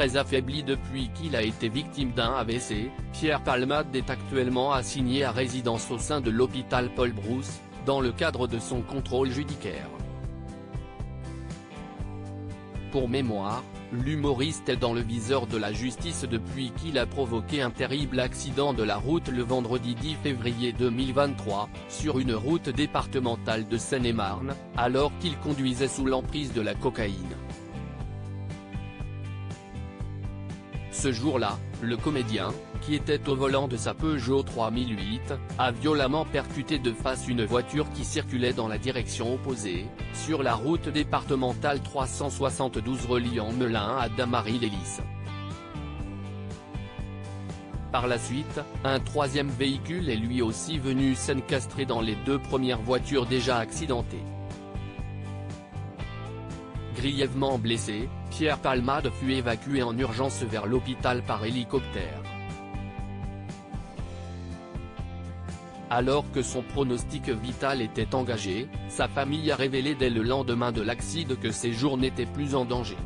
très affaibli depuis qu'il a été victime d'un AVC, Pierre Palmade est actuellement assigné à résidence au sein de l'hôpital Paul Brousse, dans le cadre de son contrôle judiciaire. Pour mémoire, l'humoriste est dans le viseur de la justice depuis qu'il a provoqué un terrible accident de la route le vendredi 10 février 2023, sur une route départementale de Seine-et-Marne, alors qu'il conduisait sous l'emprise de la cocaïne. Ce jour-là, le comédien, qui était au volant de sa Peugeot 3008, a violemment percuté de face une voiture qui circulait dans la direction opposée, sur la route départementale 372 reliant Melun à Damary-les-Lys. Par la suite, un troisième véhicule est lui aussi venu s'encastrer dans les deux premières voitures déjà accidentées. Grièvement blessé, Pierre Palmade fut évacué en urgence vers l'hôpital par hélicoptère. Alors que son pronostic vital était engagé, sa famille a révélé dès le lendemain de l'accident que ses jours n'étaient plus en danger.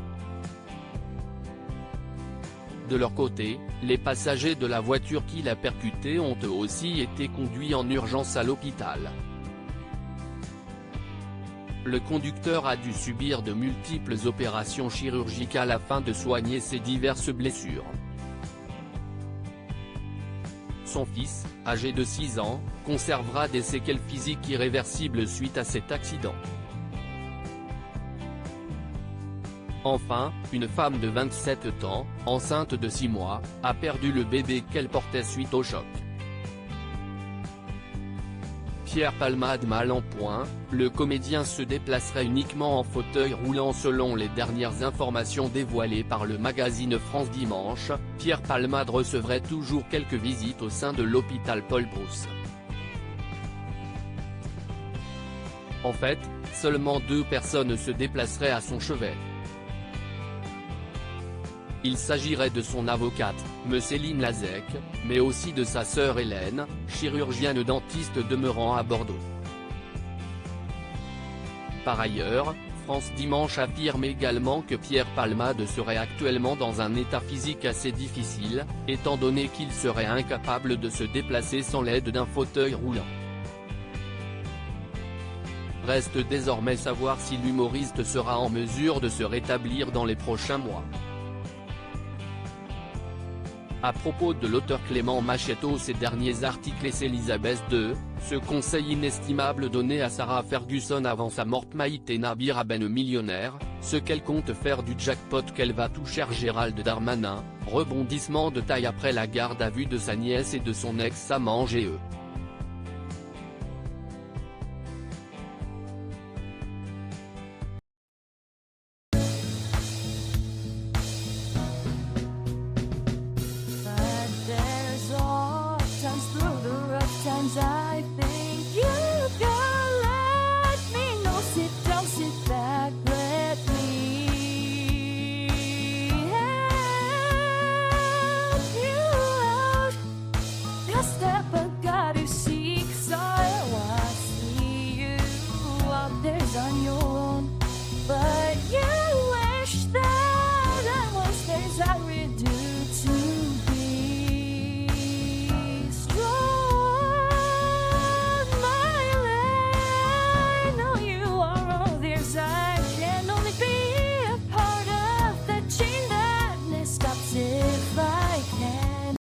De leur côté, les passagers de la voiture qui l'a percuté ont eux aussi été conduits en urgence à l'hôpital. Le conducteur a dû subir de multiples opérations chirurgicales afin de soigner ses diverses blessures. Son fils, âgé de 6 ans, conservera des séquelles physiques irréversibles suite à cet accident. Enfin, une femme de 27 ans, enceinte de 6 mois, a perdu le bébé qu'elle portait suite au choc. Pierre Palmade mal en point, le comédien se déplacerait uniquement en fauteuil roulant selon les dernières informations dévoilées par le magazine France Dimanche. Pierre Palmade recevrait toujours quelques visites au sein de l'hôpital Paul Brousse. En fait, seulement 2 personnes se déplaceraient à son chevet. Il s'agirait de son avocate, Céline Lazec, mais aussi de sa sœur Hélène, chirurgienne dentiste demeurant à Bordeaux. Par ailleurs, France Dimanche affirme également que Pierre Palmade serait actuellement dans un état physique assez difficile, étant donné qu'il serait incapable de se déplacer sans l'aide d'un fauteuil roulant. Reste désormais savoir si l'humoriste sera en mesure de se rétablir dans les prochains mois. À propos de l'auteur Clément Machetto, ces derniers articles et Elisabeth II, ce conseil inestimable donné à Sarah Ferguson avant sa mort: Maïté Nabir Aben millionnaire, ce qu'elle compte faire du jackpot qu'elle va toucher Gérald Darmanin, rebondissement de taille après la garde à vue de sa nièce et de son ex-amant GE. Sometimes through the rough times I think you got